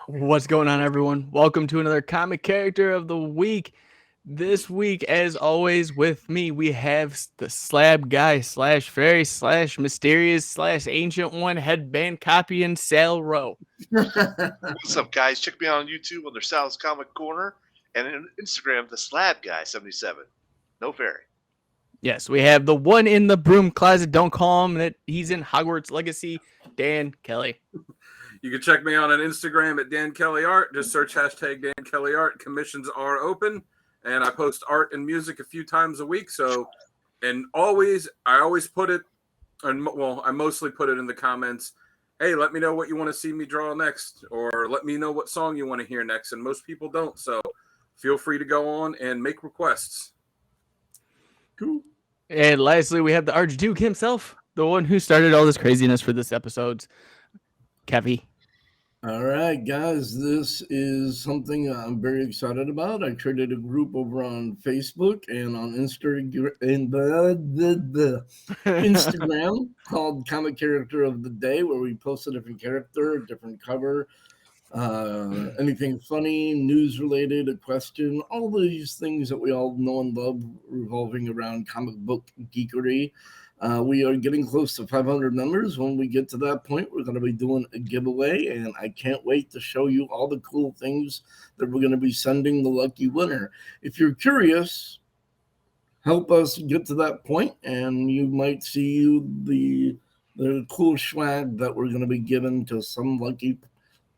What's going on, everyone? Welcome to another comic character of the week. This week, as always, with me, we have the slab guy slash fairy slash mysterious slash ancient one headband copying Sal Rowe. What's up, guys? Check me out on YouTube under Sal's Comic Corner and on Instagram, the Slab Guy 77. No fairy. Yes, we have the one in the broom closet. Don't call him that. He's in Hogwarts Legacy, Dan Kelly. You can check me out on Instagram at Dan Kelly Art. Just search hashtag Dan Kelly Art. Commissions are open, and I post art and music a few times a week. So, and I always put it, and well, I mostly put it in the comments. Hey, let me know what you want to see me draw next, or let me know what song you want to hear next. And most people don't, so feel free to go on and make requests. Cool. And lastly, we have the Archduke himself, the one who started all this craziness for this episode, Kevy. All right, guys, this is something I'm very excited about. I created a group over on Facebook and on Instagram called Comic Character of the Day, where we post a different character, a different cover, anything funny, news related, a question, all these things that we all know and love revolving around comic book geekery. We are getting close to 500 members. When we get to that point, we're going to be doing a giveaway, and I can't wait to show you all the cool things that we're going to be sending the lucky winner. If you're curious, help us get to that point, and you might see the cool swag that we're going to be giving to some lucky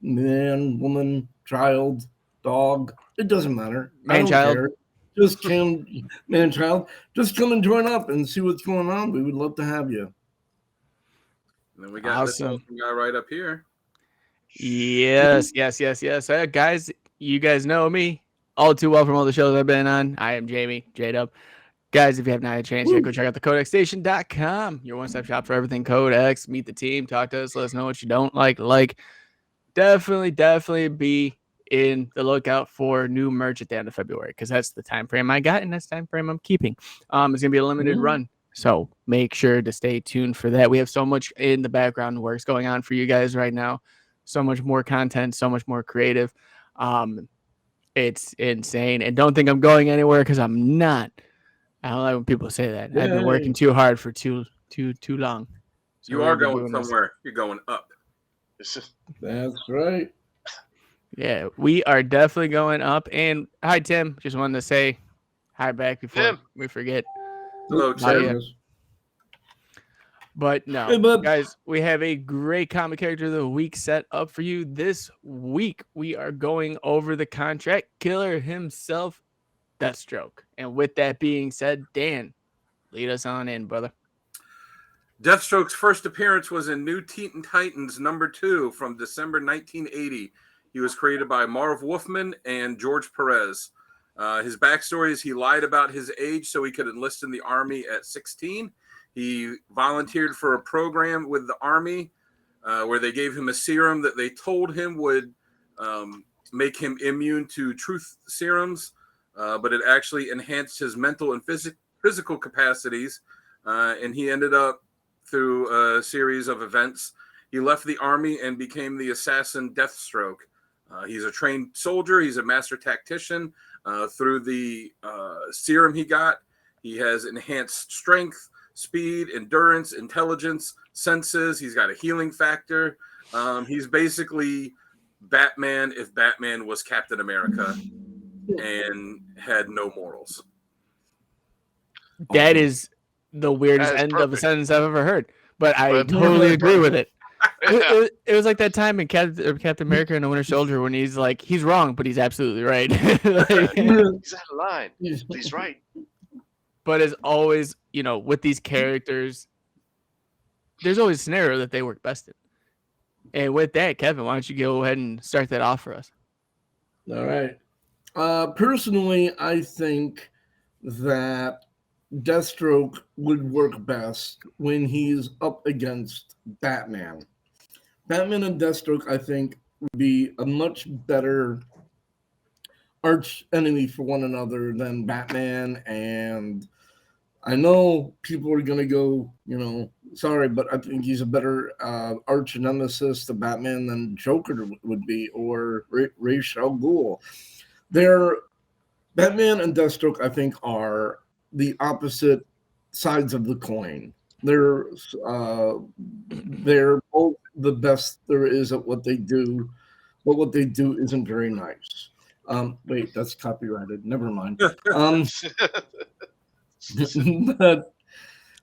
man, woman, child, dog. It doesn't matter. Man, child. Care. Just come, man, child. Just come and join up and see what's going on. We would love to have you. And then we got this awesome guy right up here. Yes. Guys, you guys know me all too well from all the shows I've been on. I am Jamie, J-Dub. Guys, if you have not had a chance yet, go check out the codexstation.com. Your one-stop shop for everything Codex. Meet the team, talk to us, let us know what you don't like. Definitely be in the lookout for new merch at the end of February, because that's the time frame I got and that's the time frame I'm keeping. It's gonna be a limited run, so make sure to stay tuned for that. We have so much in the background works going on for you guys right now, so much more content, so much more creative. It's insane, and don't think I'm going anywhere, because I'm not. I don't like when people say that. I've been working too hard for too long. So you are going somewhere. You're going up. That's right. Yeah, we are definitely going up. And hi, Tim. Just wanted to say hi back before we forget. Hello, Tim. But no, guys, we have a great comic character of the week set up for you. This week, we are going over the contract killer himself, Deathstroke. And with that being said, Dan, lead us on in, brother. Deathstroke's first appearance was in New Teen Titans #2 from December 1980. He was created by Marv Wolfman and George Perez. His backstory is he lied about his age so he could enlist in the Army at 16. He volunteered for a program with the Army where they gave him a serum that they told him would make him immune to truth serums, but it actually enhanced his mental and physical capacities, and he ended up, through a series of events, he left the Army and became the assassin Deathstroke. He's a trained soldier. He's a master tactician. Through the serum he got, he has enhanced strength, speed, endurance, intelligence, senses. He's got a healing factor. He's basically Batman if Batman was Captain America and had no morals. That is the weirdest end of a sentence I've ever heard, but I totally agree with it. It was like that time in Captain America and the Winter Soldier when he's like, he's wrong, but he's absolutely right. He's out of line. He's right. But as always, with these characters, there's always a scenario that they work best in. And with that, Kevin, why don't you go ahead and start that off for us? All right. Personally, I think that Deathstroke would work best when he's up against Batman. Batman and Deathstroke, I think, would be a much better arch enemy for one another than Batman. And I know people are going to go, sorry, but I think he's a better arch nemesis to Batman than Joker would be, or Ra's al Ghul. They're Batman and Deathstroke, I think, are the opposite sides of the coin. They're both the best there is at what they do, but what they do isn't very nice. Wait, that's copyrighted. Never mind. But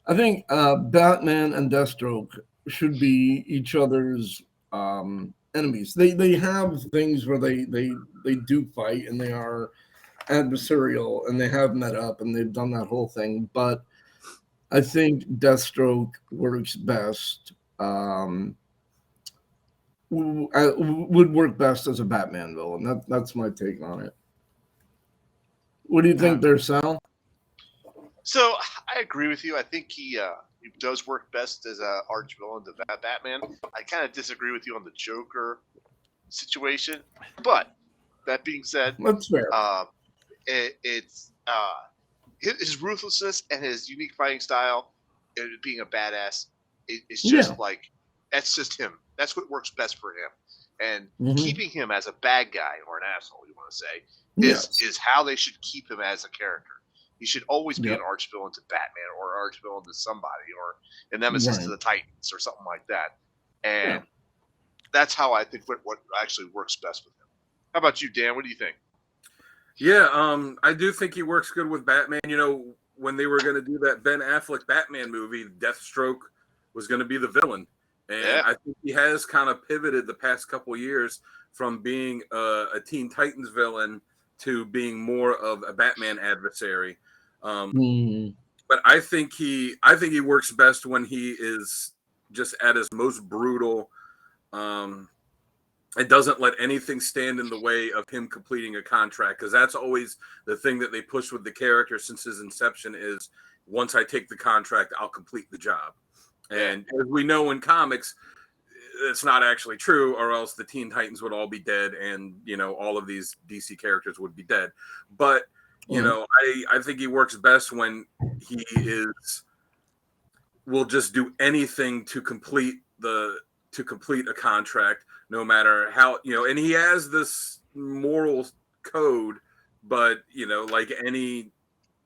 I think Batman and Deathstroke should be each other's enemies. They have things where they do fight and they are adversarial and they have met up and they've done that whole thing. But I think Deathstroke works best. Would work best as a Batman villain. That's my take on it. What do you think there, Sal? So I agree with you. I think he does work best as an arch villain to Batman. I kind of disagree with you on the Joker situation, but that being said, That's fair. It's his ruthlessness and his unique fighting style, being a badass. It's just like that's just him. That's what works best for him. And keeping him as a bad guy or an asshole, you want to say, is how they should keep him as a character. He should always be an arch villain to Batman or arch villain to somebody or a nemesis to the Titans or something like that. And that's how I think what actually works best with him. How about you, Dan? What do you think? Yeah, I do think he works good with Batman. You know, when they were going to do that Ben Affleck Batman movie, Deathstroke was going to be the villain. And I think he has kind of pivoted the past couple years from being a Teen Titans villain to being more of a Batman adversary. But I think he works best when he is just at his most brutal. It doesn't let anything stand in the way of him completing a contract, because that's always the thing that they push with the character since his inception is once I take the contract, I'll complete the job. And as we know in comics, it's not actually true, or else the Teen Titans would all be dead and, you know, all of these DC characters would be dead. But, you know, I think he works best when he will just do anything to complete a contract, no matter how, you know, and he has this moral code, but, you know, like any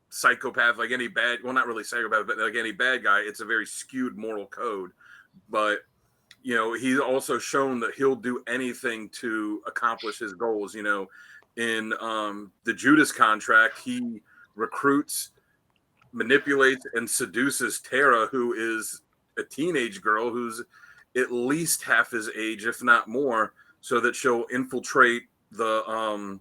psychopath, like any bad, well, not really psychopath, but like any bad guy, it's a very skewed moral code. But, you know, he's also shown that he'll do anything to accomplish his goals. You know, in the Judas contract, he recruits, manipulates, and seduces Tara, who is a teenage girl who's at least half his age, if not more, so that she'll infiltrate the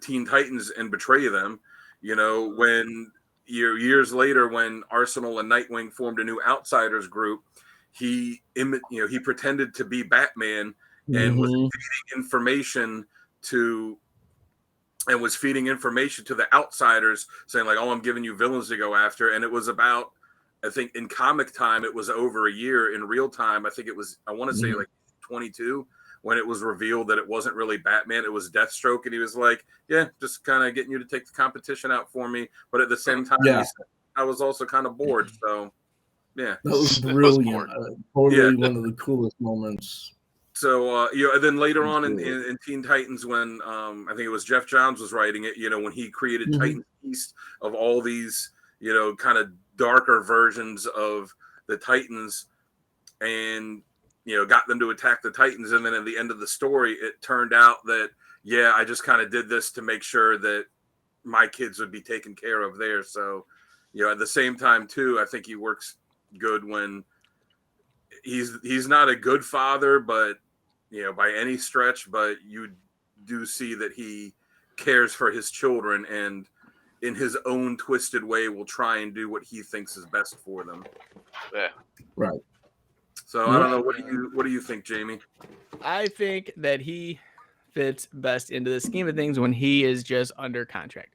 Teen Titans and betray them. You know, when years later, when Arsenal and Nightwing formed a new Outsiders group, he pretended to be Batman and was feeding information to the Outsiders, saying like, "Oh, I'm giving you villains to go after." And it was about, I think in comic time, it was over a year. In real time, I think it was, I want to say like 22, when it was revealed that it wasn't really Batman, it was Deathstroke. And he was like, yeah, just kind of getting you to take the competition out for me. But at the same time, he said, I was also kind of bored. So, yeah. That was brilliant. Totally one of the coolest moments. So, you know, and then later on in Teen Titans, when I think it was Jeff Johns was writing it, you know, when he created Titans East of all these, you know, kind of darker versions of the Titans, and you know, got them to attack the Titans, and then at the end of the story, it turned out that I just kind of did this to make sure that my kids would be taken care of there. So, you know, at the same time too, I think he works good when he's not a good father, but you know, by any stretch, but you do see that he cares for his children and in his own twisted way will try and do what he thinks is best for them. Yeah. Right. So I don't know. What do you think, Jamie? I think that he fits best into the scheme of things when he is just under contract.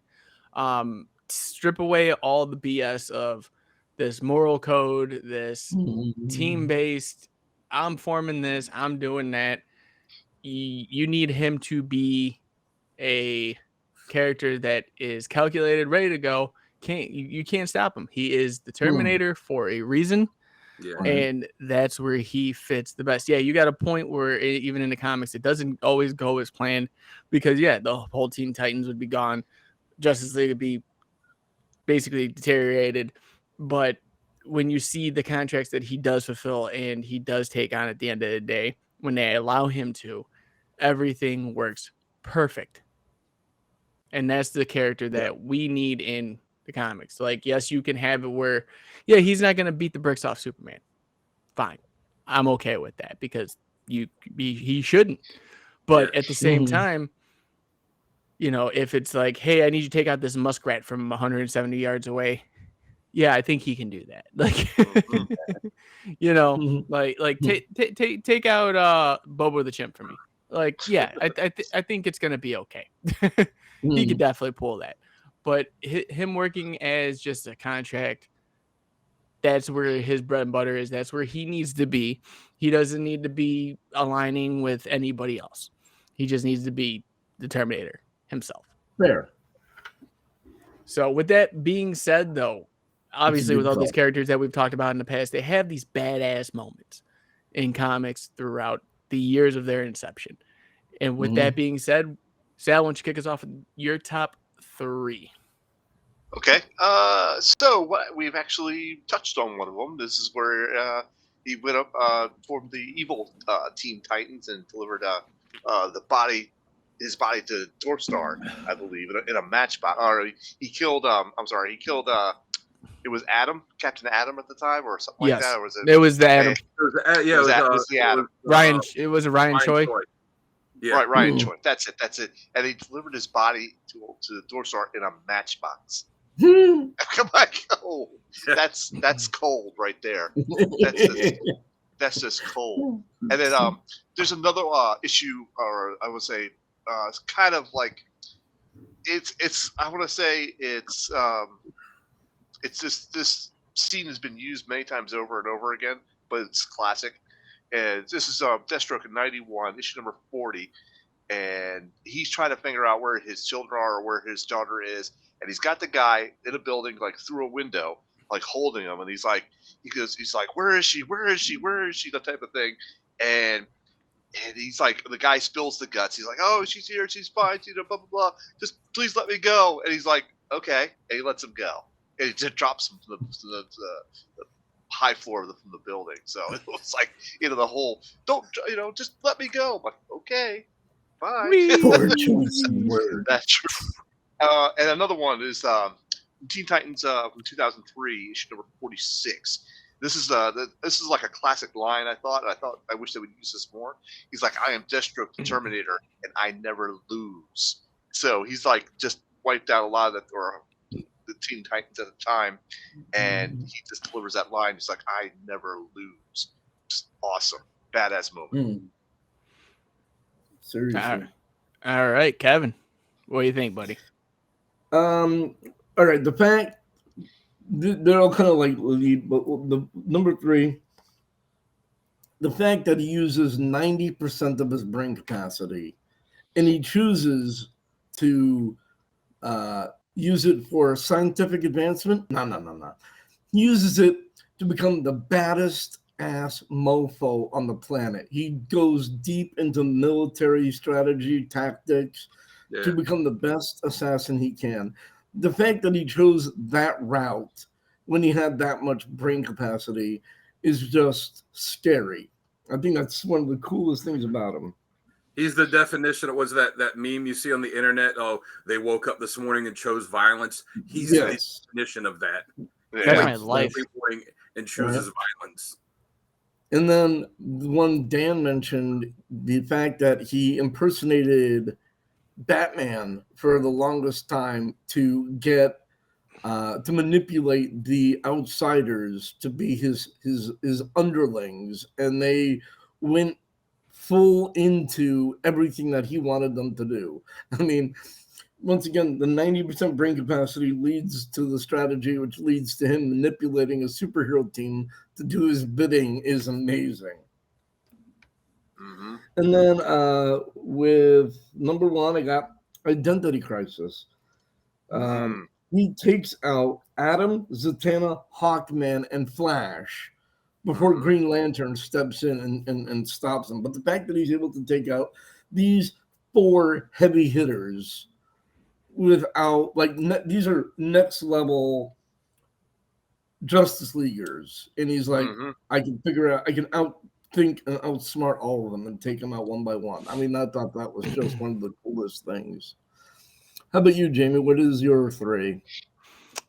Strip away all the BS of this moral code, this team-based, I'm forming this, I'm doing that. You need him to be a character that is calculated, ready to go. You can't stop him. He is the Terminator for a reason. Yeah. And that's where he fits the best. Yeah, you got a point where even in the comics, it doesn't always go as planned because, the whole Teen Titans would be gone. Justice League would be basically deteriorated. But when you see the contracts that he does fulfill and he does take on at the end of the day, when they allow him to, everything works perfect. And that's the character that we need in the comics. Like, yes, you can have it where, he's not going to beat the bricks off Superman. Fine. I'm okay with that because he shouldn't. But at the same time, if it's like, hey, I need you to take out this muskrat from 170 yards away. Yeah, I think he can do that. Like, take out Bobo the Chimp for me. Like, I think it's gonna be okay. He could definitely pull that. But him working as just a contract, that's where his bread and butter is. That's where he needs to be. He doesn't need to be aligning with anybody else. He just needs to be the Terminator himself. Fair. So with that being said, though, obviously with all these characters that we've talked about in the past, they have these badass moments in comics throughout the years of their inception. And with that being said, Sal, why don't you kick us off with your top 3? Okay. So we've actually touched on one of them. This is where he went up, formed the evil Teen Titans, and delivered his body to Dwarfstar, I believe, in a matchbox. Or he killed. He killed. It was Captain Adam at the time, or something like that. Or was it? It was the Adam. It was the Adam. Ryan. It was a Ryan Choi. Yeah. Right, Ryan Choi. That's it. And he delivered his body to Dwarfstar in a matchbox. Come on, oh, that's cold right there. That's just cold. And then there's another issue, or I would say, it's kind of like it's. I want to say it's just this scene has been used many times over and over again, but it's classic. And this is Deathstroke in '91, issue number 40, and he's trying to figure out where his children are or where his daughter is. And he's got the guy in a building, like through a window, like holding him. And he's like, where is she? Where is she? Where is she? That type of thing. And he's like, the guy spills the guts. He's like, oh, she's here. She's fine. Blah, blah, blah. Just please let me go. And he's like, okay. And he lets him go. And he just drops him to the high floor from the building. So it was like, the whole, just let me go. I'm like, okay, fine. That's true. And another one is Teen Titans from 2003, issue number 46. This is like a classic line. I wish they would use this more. He's like, I am Deathstroke the Terminator, and I never lose. So he's like just wiped out a lot of the Teen Titans at the time, and he just delivers that line. He's like, I never lose. Just awesome, badass moment. Seriously. All right, Kevin, what do you think, buddy? All right. The fact they're all kind of like lead, but the number 3, the fact that he uses 90% of his brain capacity, and he chooses to use it for scientific advancement. No. He uses it to become the baddest ass mofo on the planet. He goes deep into military strategy, tactics, to become the best assassin he can. The fact that he chose that route when he had that much brain capacity is just scary. I think that's one of the coolest things about him. He's the definition of that meme you see on the internet. Oh, they woke up this morning and chose violence. He's the definition of that. That's my life. And chooses violence. And then the one Dan mentioned, the fact that he impersonated Batman for the longest time to get to manipulate the outsiders to be his underlings, and they went full into everything that he wanted them to do. I mean, once again, the 90% brain capacity leads to the strategy, which leads to him manipulating a superhero team to do his bidding, is amazing. Mm-hmm. And then with number 1, I got Identity Crisis. He takes out Adam, Zatanna, Hawkman, and Flash before Green Lantern steps in and stops him. But the fact that he's able to take out these 4 heavy hitters without, like, these are next level Justice Leaguers, and he's like, I can outthink and outsmart all of them and take them out one by one. I mean, I thought that was just one of the coolest things. How about you, Jamie? What is your 3?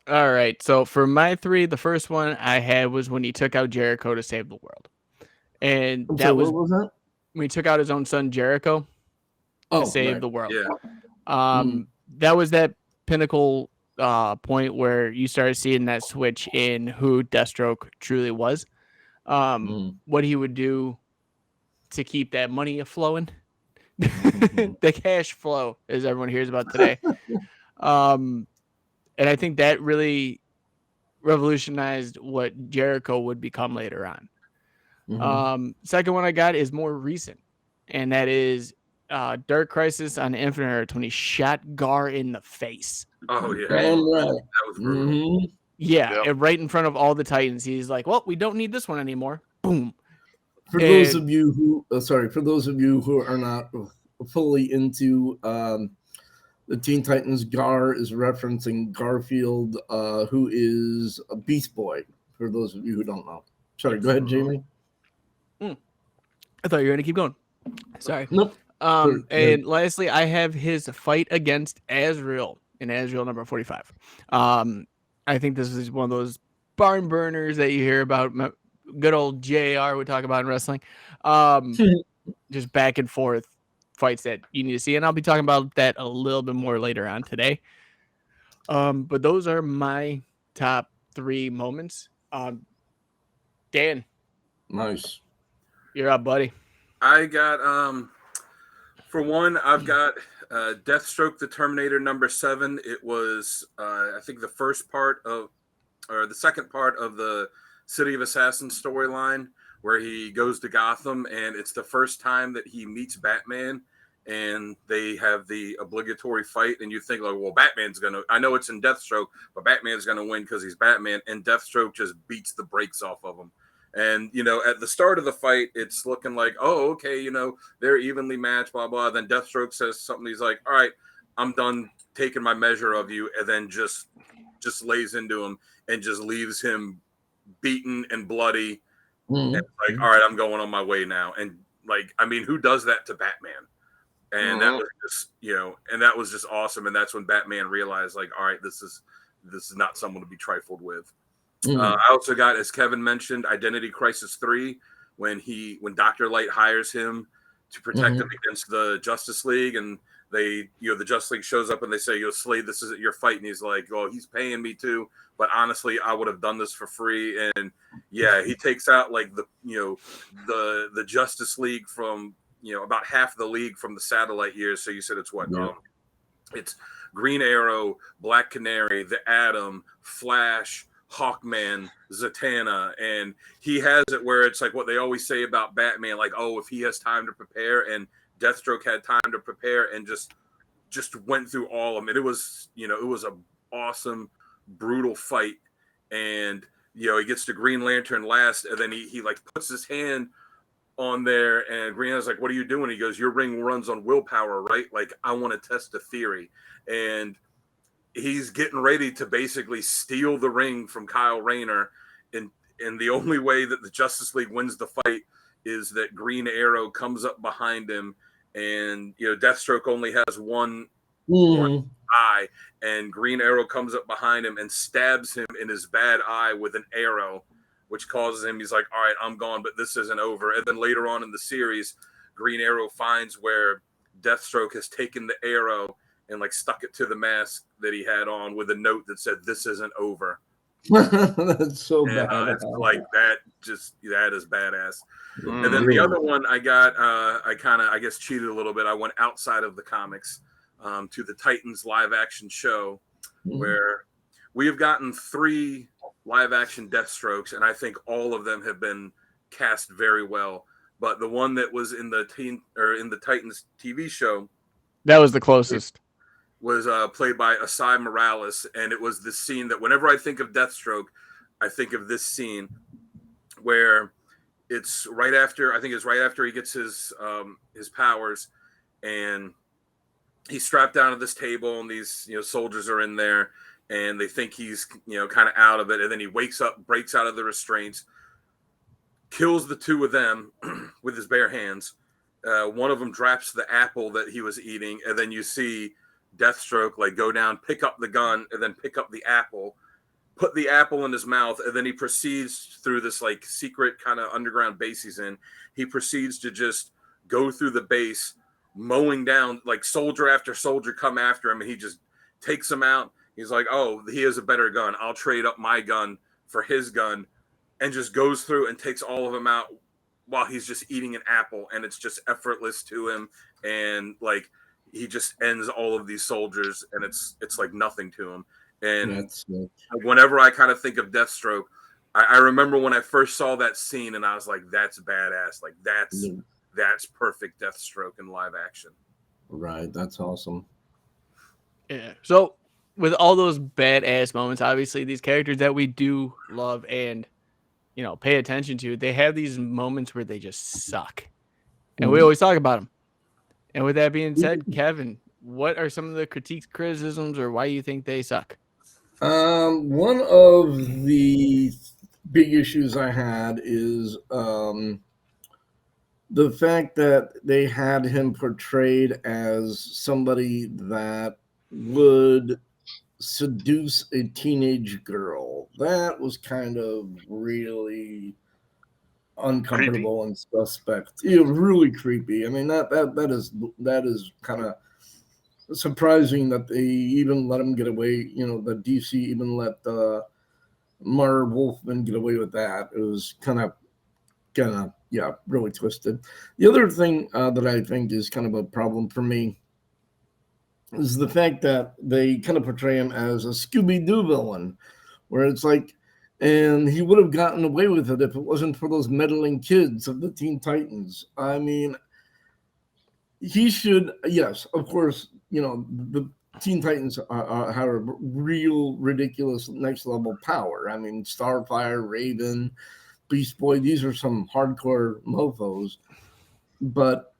All right. So for my 3, the first one I had was when he took out Jericho to save the world. And I'm that sorry, was what was that? when he took out his own son Jericho to save the world. Yeah. That was that pinnacle point where you started seeing that switch in who Deathstroke truly was. What he would do to keep that money flowing. The cash flow, as everyone hears about today. And I think that really revolutionized what Jericho would become later on. Second one I got is more recent, and that is Dark Crisis on Infinite Earth when he shot Gar in the face. Oh yeah, Right. that was brutal. Yeah, and right in front of all the Titans, he's like, "Well, we don't need this one anymore." Boom. For those of you who are not fully into the Teen Titans, Gar is referencing Garfield, who is a Beast Boy. For those of you who don't know, sorry. Go ahead, Jamie. I thought you were gonna keep going. Sorry. Nope. And lastly, I have his fight against Azrael in Azrael number 45. I think this is one of those barn burners that you hear about. Good old JR would talk about in wrestling. Just back and forth fights that you need to see, and I'll be talking about that a little bit more later on today. But those are my top 3 moments. Dan, Nice. you're up, buddy. I got for one, I've got Deathstroke the Terminator number 7. It was I think the second part of the City of Assassins storyline, where he goes to Gotham, and it's the first time that he meets Batman, and they have the obligatory fight, and you think, like, well, Batman's gonna, I know it's in Deathstroke, but Batman's gonna win because he's Batman, and Deathstroke just beats the brakes off of him. And, at the start of the fight, it's looking like, oh, okay, they're evenly matched, blah, blah. Then Deathstroke says something. He's like, all right, I'm done taking my measure of you. And then just lays into him and just leaves him beaten and bloody. And like, all right, I'm going on my way now. And like, I mean, who does that to Batman? And that was just, and that was just awesome. And that's when Batman realized, like, all right, this is not someone to be trifled with. I also got, as Kevin mentioned, Identity Crisis 3, when Dr. Light hires him to protect him against the Justice League, and they, the Justice League shows up and they say, Slade, this isn't your fight. And he's like, well, he's paying me too, but honestly, I would have done this for free. And yeah, he takes out like the Justice League from, about half the league from the satellite years. So you said it's what? Yeah. It's Green Arrow, Black Canary, the Atom, Flash, Hawkman, Zatanna, and he has it where it's like what they always say about Batman, like, oh, if he has time to prepare, and Deathstroke had time to prepare and just went through all of them. And it was, it was a awesome, brutal fight. And, he gets to Green Lantern last, and then he like puts his hand on there, and Green Lantern's like, what are you doing? He goes, your ring runs on willpower, right? Like, I want to test a theory. And he's getting ready to basically steal the ring from Kyle Rayner. And the only way that the Justice League wins the fight is that Green Arrow comes up behind him, and, Deathstroke only has one eye, and Green Arrow comes up behind him and stabs him in his bad eye with an arrow, which causes him, he's like, all right, I'm gone, but this isn't over. And then later on in the series, Green Arrow finds where Deathstroke has taken the arrow and like stuck it to the mask that he had on with a note that said, this isn't over. That's so bad. It's like that is badass. And then the other one I got, I guess cheated a little bit. I went outside of the comics to the Titans live action show, where we have gotten 3 live action Deathstrokes, and I think all of them have been cast very well. But the one that was in the Titans TV show, that was the closest. Was played by Asai Morales, and it was this scene that whenever I think of Deathstroke, I think of this scene where it's right after, I think it's right after he gets his powers, and he's strapped down to this table, and these soldiers are in there, and they think he's kind of out of it, and then he wakes up, breaks out of the restraints, kills the two of them with his bare hands. One of them drops the apple that he was eating, and then you see Deathstroke like go down, pick up the gun, and then pick up the apple, put the apple in his mouth, and then he proceeds through this like secret kind of underground base he's in. He proceeds to just go through the base, mowing down like soldier after soldier come after him, and he just takes them out. He's like, oh, he has a better gun. I'll trade up my gun for his gun, and just goes through and takes all of them out while he's just eating an apple, and it's just effortless to him, and like he just ends all of these soldiers, and it's like nothing to him. And whenever I kind of think of Deathstroke, I remember when I first saw that scene, and I was like, that's badass. Like that's perfect Deathstroke in live action. Right. That's awesome. Yeah. So with all those badass moments, obviously these characters that we do love and pay attention to, they have these moments where they just suck, and we always talk about them. And with that being said, Kevin, what are some of the critiques, criticisms, or why you think they suck? One of the big issues I had is the fact that they had him portrayed as somebody that would seduce a teenage girl. That was kind of really uncomfortable and suspect. Really creepy. I mean, that is kind of surprising that they even let him get away. That DC even let Marv Wolfman get away with that. It was kind of really twisted. The other thing that I think is kind of a problem for me is the fact that they kind of portray him as a Scooby-Doo villain, where it's like, and he would have gotten away with it if it wasn't for those meddling kids of the Teen Titans. I mean, he should, yes, of course, the Teen Titans have a real ridiculous next level power. I mean, Starfire, Raven, Beast Boy, these are some hardcore mofos. But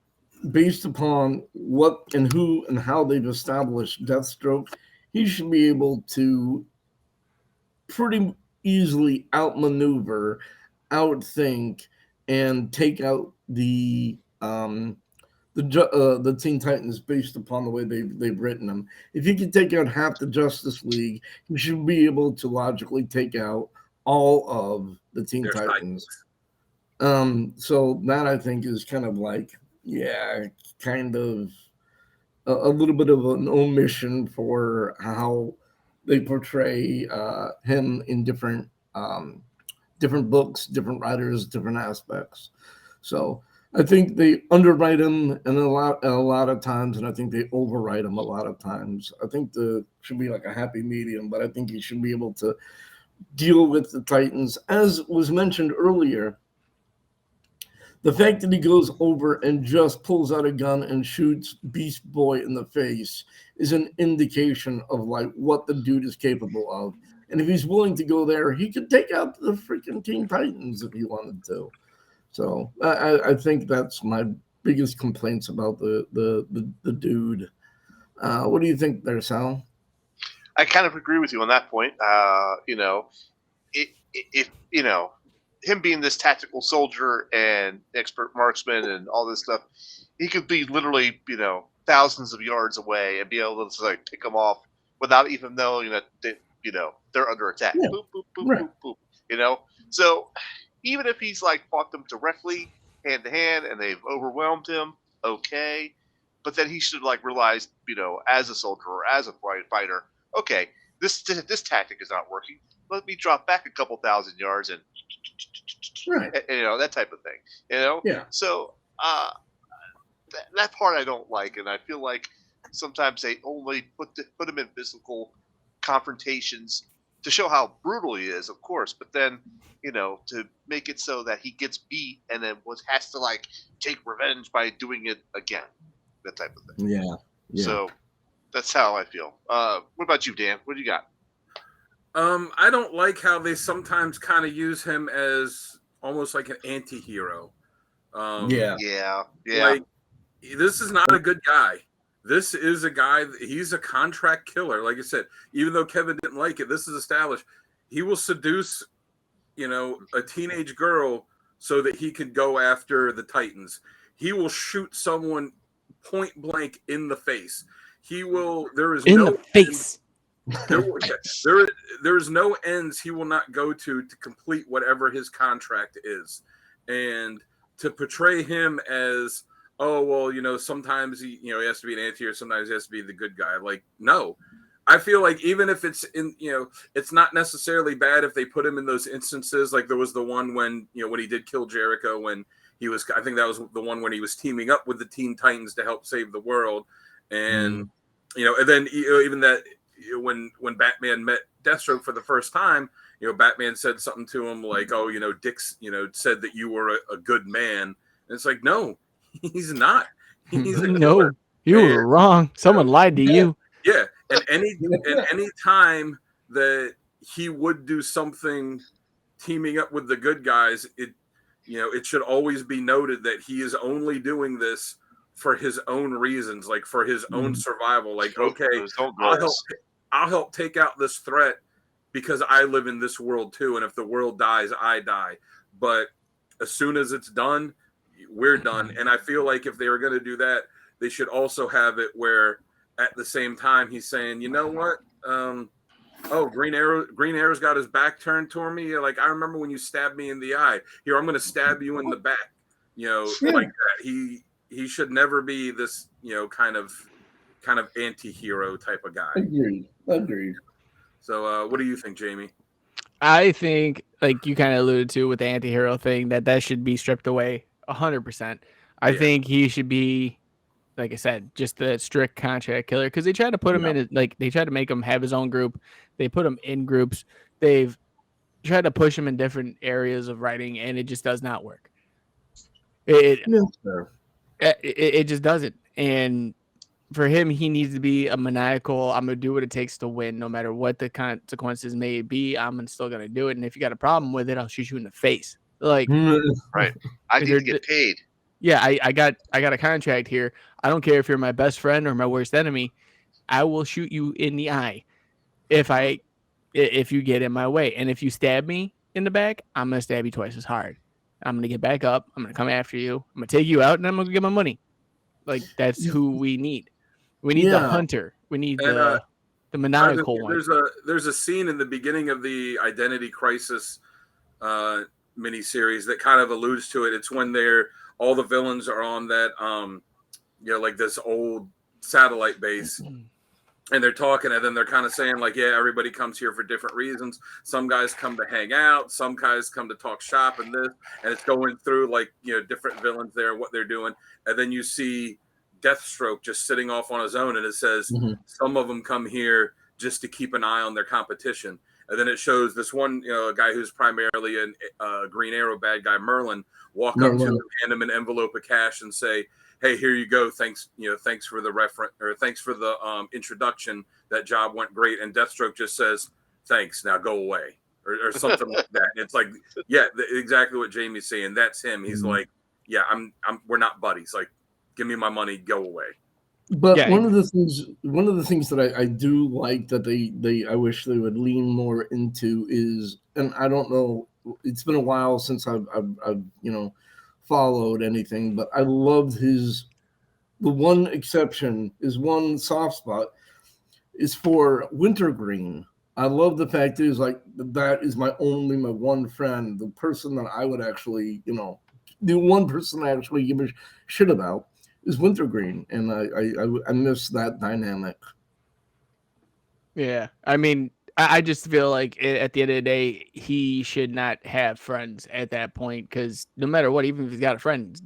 based upon what and who and how they've established Deathstroke, he should be able to pretty easily outmaneuver, outthink, and take out the Teen Titans based upon the way they've written them. If he can take out half the Justice League, he should be able to logically take out all of the Teen Titans. So that I think is kind of like, kind of a little bit of an omission for how they portray him in different books, different writers, different aspects. So I think they underwrite him a lot of times, and I think they overwrite him a lot of times. I think there should be like a happy medium, but I think he should be able to deal with the Titans. As was mentioned earlier, the fact that he goes over and just pulls out a gun and shoots Beast Boy in the face is an indication of like what the dude is capable of. And if he's willing to go there, he could take out the freaking Teen Titans if he wanted to. So I think that's my biggest complaints about the dude. What do you think there, Sal? I kind of agree with you on that point. Him being this tactical soldier and expert marksman and all this stuff, he could be literally, thousands of yards away and be able to like pick them off without even knowing that they're under attack. Yeah. Boop, boop, boop, Right. boop, boop. So even if he's like fought them directly hand to hand and they've overwhelmed him, okay. But then he should like realize, as a soldier or as a fighter, okay, this tactic is not working. Let me drop back a couple thousand yards and Right. that type of thing. Yeah. So that part I don't like, and I feel like sometimes they only put him in physical confrontations to show how brutal he is, of course, but then to make it so that he gets beat and then has to like take revenge by doing it again, that type of thing. Yeah. So that's how I feel. What about you, Dan? What do you got? I don't like how they sometimes kind of use him as almost like an anti-hero. Yeah. Yeah. Like, this is not a good guy. This is a guy, he's a contract killer. Like I said, even though Kevin didn't like it, this is established. He will seduce, a teenage girl so that he could go after the Titans. He will shoot someone point blank in the face. He will, there is In no the face. there is no ends he will not go to complete whatever his contract is. And to portray him as, oh, well, sometimes he has to be an anti-hero, sometimes he has to be the good guy. Like, no. I feel like even if it's it's not necessarily bad if they put him in those instances. Like there was the one when he did kill Jericho, when he was, I think that was the one when he was teaming up with the Teen Titans to help save the world. And, and then even that when Batman met Deathstroke for the first time, Batman said something to him like, oh, Dick's, said that you were a good man. And it's like, no, he's not. He's a No, you were wrong. Someone lied to you. Yeah. And any time that he would do something teaming up with the good guys, it should always be noted that he is only doing this for his own reasons, like for his own survival. Like, okay, I'll help take out this threat because I live in this world too. And if the world dies, I die. But as soon as it's done, we're done. And I feel like if they were going to do that, they should also have it where at the same time he's saying, you know what? Green Arrow's got his back turned toward me. Like, I remember when you stabbed me in the eye. Here, I'm going to stab you in the back. Like that. He should never be this, kind of anti-hero type of guy. Agreed. So what do you think, Jamie? I think, like you kind of alluded to with the anti-hero thing, that should be stripped away 100%. I think he should be, like I said, just the strict contract killer, because they tried to put him in, they tried to make him have his own group. They put him in groups. They've tried to push him in different areas of writing, and it just does not work. It just doesn't. And for him, he needs to be a maniacal, I'm going to do what it takes to win, no matter what the consequences may be. I'm still going to do it. And if you got a problem with it, I'll shoot you in the face. Like, right. I need to get paid. Yeah, I got a contract here. I don't care if you're my best friend or my worst enemy. I will shoot you in the eye if you get in my way. And if you stab me in the back, I'm going to stab you twice as hard. I'm going to get back up. I'm going to come after you. I'm going to take you out, and I'm going to get my money. Like, that's who we need. We need the hunter. We need the maniacal one. There's a scene in the beginning of the Identity Crisis miniseries that kind of alludes to it. It's when all the villains are on that like this old satellite base, and they're talking, and then they're kind of saying like, yeah, everybody comes here for different reasons. Some guys come to hang out, some guys come to talk shop, and it's going through like different villains there, what they're doing, and then you see Deathstroke just sitting off on his own, and it says some of them come here just to keep an eye on their competition. And then it shows this one guy who's primarily a Green Arrow bad guy, Merlin, walk up to him, hand him an envelope of cash, and say, "Hey, here you go. Thanks, thanks for the reference, or thanks for the introduction. That job went great." And Deathstroke just says, "Thanks. Now go away," or something like that. And it's like, yeah, exactly what Jamie's saying. That's him. He's like, yeah, we're not buddies. Like, give me my money, go away. But one of the things that I do like that I wish they would lean more into is, and I don't know, it's been a while since I've followed anything, but I loved the one exception is one soft spot is for Wintergreen. I love the fact that is my one friend, the person that I would actually, the one person I actually give a shit about is Wintergreen, and I miss that dynamic. Yeah, I mean, I just feel like at the end of the day, he should not have friends at that point, because no matter what, even if he's got a friend,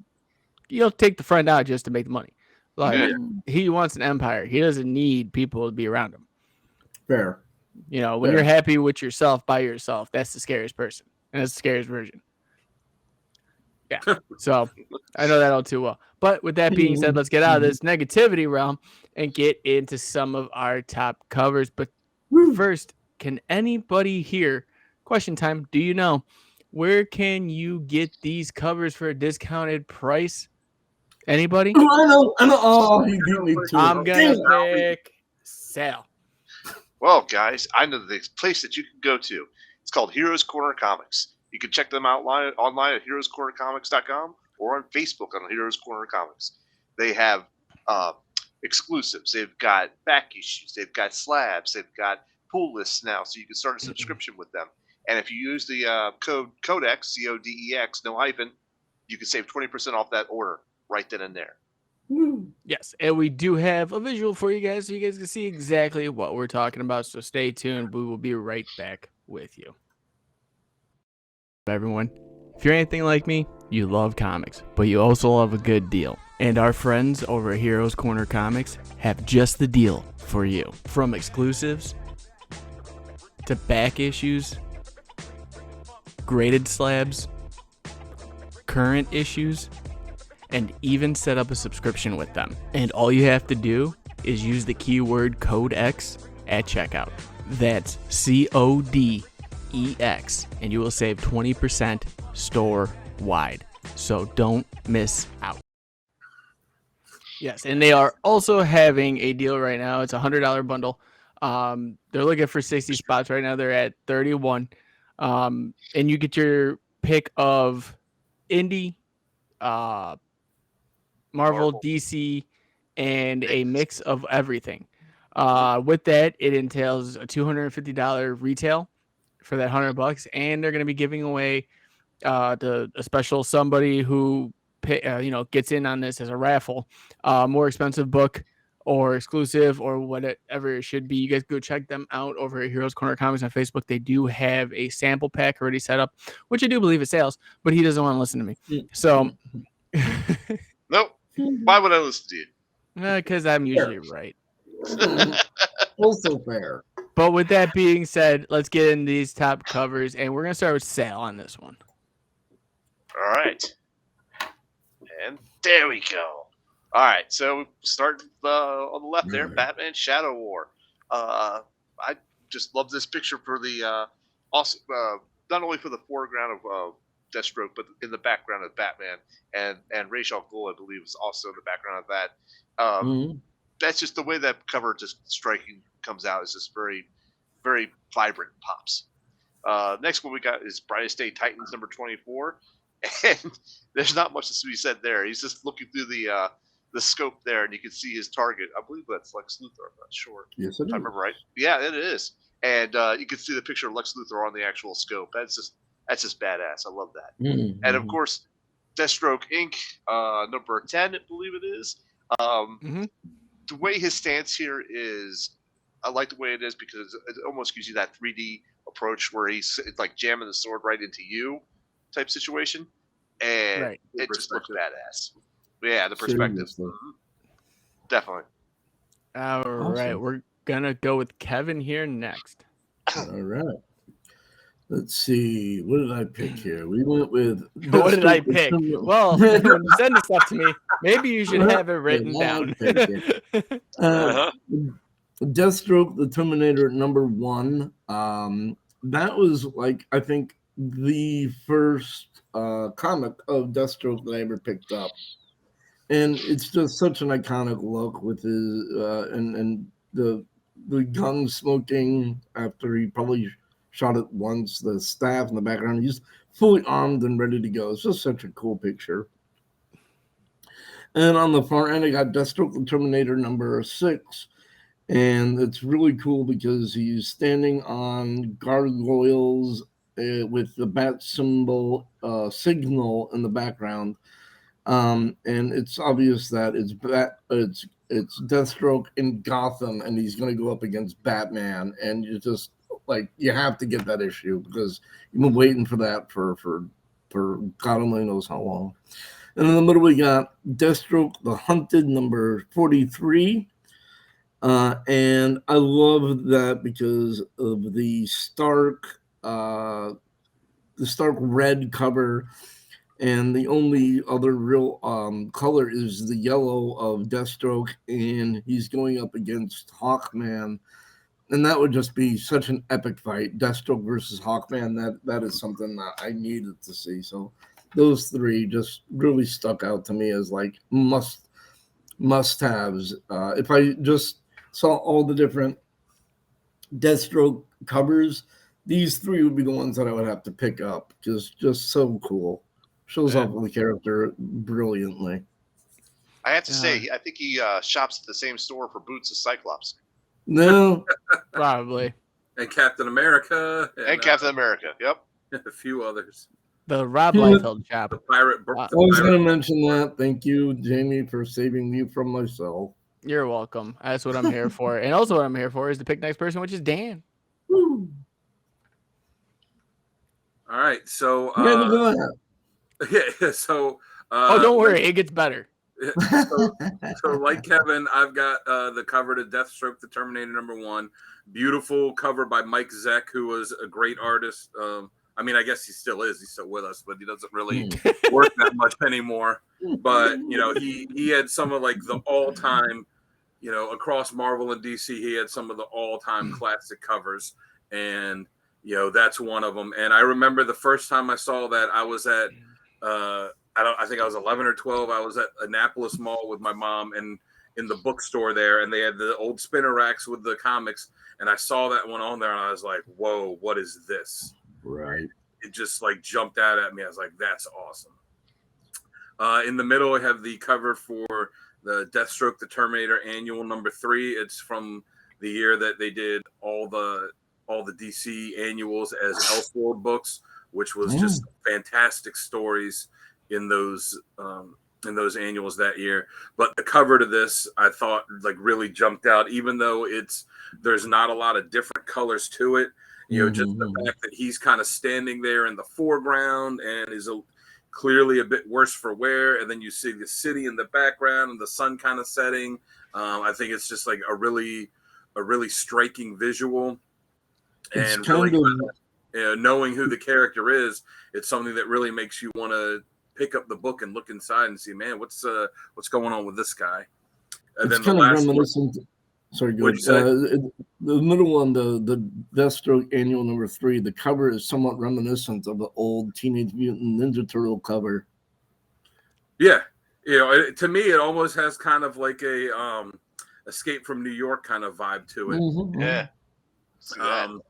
you'll take the friend out just to make the money. Like, he wants an empire. He doesn't need people to be around him. Fair. When you're happy with yourself by yourself, that's the scariest person, and that's the scariest version. Yeah, so I know that all too well. But with that being said, let's get out of this negativity realm and get into some of our top covers. But first, can anybody here, question time, do you know where can you get these covers for a discounted price? Anybody? I know. Oh, he beat me to I'm it. gonna Damn. pick Sal. Well, guys, I know the place that you can go to. It's called Heroes Corner Comics. You can check them out online at heroescornercomics.com or on Facebook on Heroes Corner Comics. They have exclusives. They've got back issues. They've got slabs. They've got pull lists now, so you can start a subscription with them. And if you use the code codex, CODEX, no hyphen, you can save 20% off that order right then and there. Yes, and we do have a visual for you guys so you guys can see exactly what we're talking about. So stay tuned. We will be right back with you. Everyone, if you're anything like me, you love comics, but you also love a good deal. And our friends over at Heroes Corner Comics have just the deal for you. From exclusives to back issues, graded slabs, current issues, and even set up a subscription with them. And all you have to do is use the keyword codex at checkout. That's CODEX, and you will save 20% store-wide. So don't miss out. Yes, and they are also having a deal right now. It's a $100 bundle. They're looking for 60 spots right now. They're at 31. And you get your pick of indie, Marvel, DC, and a mix of everything. With that, it entails a $250 retail for that $100, and they're going to be giving away a special somebody who gets in on this as a raffle, more expensive book or exclusive or whatever it should be. You guys go check them out over at Heroes Corner Comics on Facebook. They do have a sample pack already set up, which I do believe it sales, but he doesn't want to listen to me. So. Nope. Why would I listen to you? Because I'm usually right. Also fair. But with that being said, let's get into these top covers, and we're going to start with Sal on this one. All right. And there we go. All right, so we start on the left there, Batman Shadow War. I just love this picture for the also not only for the foreground of Deathstroke, but in the background of Batman and Ra's al Ghul, I believe, is also in the background of that. That's just the way that cover just striking comes out. It's just very, very vibrant pops. Next one we got is Brightest Day Titans number 24, and there's not much to be said there. He's just looking through the scope there, and you can see his target. I believe that's Lex Luthor. I'm not sure. Yes, it is. I remember right. Yeah, it is. And you can see the picture of Lex Luthor on the actual scope. That's just badass. I love that. Mm-hmm. And of course, Deathstroke Inc. Number 10, I believe it is. The way his stance here is, I like the way it is because it almost gives you that 3D approach where he's like jamming the sword right into you type situation, and it just looks badass. Yeah, the perspective. Definitely. All right, we're gonna go with Kevin here next. All right. Let's see. What did I pick here? We went with. What did I pick? Well, when you send this stuff to me, maybe you should have it written down. Deathstroke, the Terminator number 1. That was like, I think, the first comic of Deathstroke that I ever picked up. And it's just such an iconic look with his and the gun smoking after he probably shot it once, the staff in the background. He's fully armed and ready to go. It's just such a cool picture. And on the far end, I got Deathstroke, the Terminator number 6. And it's really cool because he's standing on gargoyles with the bat symbol signal in the background. And it's obvious that it's Deathstroke in Gotham, and he's going to go up against Batman. And you just you have to get that issue because you've been waiting for that for God only knows how long. And in the middle, we got Deathstroke, the Hunted, number 43. And I love that because of the stark red cover, and the only other real color is the yellow of Deathstroke, and he's going up against Hawkman, And that would just be such an epic fight. Deathstroke versus Hawkman. That is something that I needed to see. So those three just really stuck out to me as like must-haves. If I just saw all the different Deathstroke covers, these three would be the ones that I would have to pick up. Just so cool. Shows off the character brilliantly. I have to say, I think he shops at the same store for boots as Cyclops. No. Probably. And Captain America. And Captain America, yep. A few others. The Rob Liefeld shop. The pirate. I was going to mention that. Thank you, Jamie, for saving me from myself. You're welcome. That's what I'm here for. And also what I'm here for is to pick next person, which is Dan. Woo. All right. So Yeah, so don't worry, it gets better. So like Kevin, I've got the cover to Deathstroke the Terminator #1. Beautiful cover by Mike Zeck, who was a great artist. I mean, I guess he still is. He's still with us, but he doesn't really work that much anymore. But, you know, he had some of like the all-time, you know, across Marvel and DC, he had some of the all-time classic covers. And, you know, that's one of them. And I remember the first time I saw that, I was at, I think I was 11 or 12. I was at Annapolis Mall with my mom and in the bookstore there, and they had the old spinner racks with the comics. And I saw that one on there, and I was like, whoa, what is this? Right. It just like jumped out at me. I was like, that's awesome. In the middle, I have the cover for the Deathstroke the Terminator annual #3. It's from the year that they did all the DC annuals as Elseworld books, which was just fantastic stories in those annuals that year. But the cover to this, I thought like really jumped out, even though there's not a lot of different colors to it. You know, just the fact that he's kind of standing there in the foreground and is clearly a bit worse for wear. And then you see the city in the background and the sun kind of setting. I think it's just like a really striking visual. It's and really, knowing who the character is, it's something that really makes you want to pick up the book and look inside and see, man, what's going on with this guy? And it's then kind of reminiscent. Sorry, good. The middle one, the Deathstroke annual #3, the cover is somewhat reminiscent of the old Teenage Mutant Ninja Turtle cover. Yeah, you know, to me, it almost has kind of like a Escape from New York kind of vibe to it. Yeah. And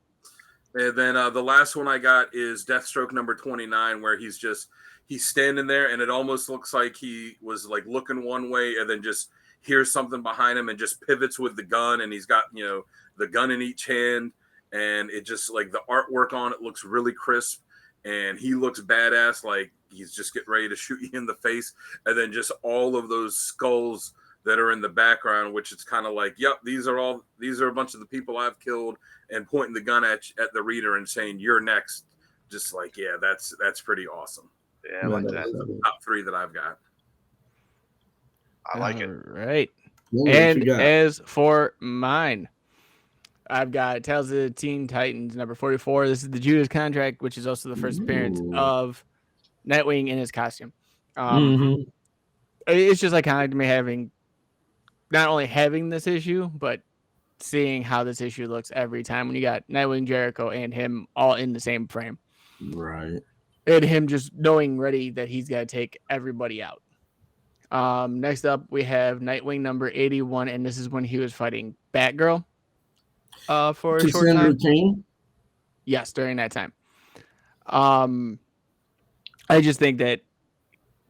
then the last one I got is Deathstroke #29, where he's standing there, and it almost looks like he was like looking one way, and then just hears something behind him and just pivots with the gun, and he's got, you know, the gun in each hand, and it just like the artwork on it looks really crisp, and he looks badass, like he's just getting ready to shoot you in the face. And then just all of those skulls that are in the background, which it's kind of like, yep, these are a bunch of the people I've killed, and pointing the gun at the reader and saying, you're next. Just like, yeah, that's pretty awesome. Yeah, I like that. Those are the top 3 that I've got. I like it. Right. Yeah, And as for mine, I've got Tales of the Teen Titans #44. This is the Judas Contract, which is also the first appearance of Nightwing in his costume. It's just iconic to me not only having this issue, but seeing how this issue looks every time when you got Nightwing, Jericho, and him all in the same frame. Right. And him just knowing ready that he's got to take everybody out. Next up, we have Nightwing #81, and this is when he was fighting Batgirl for a short time. Kane? Yes, during that time. I just think that,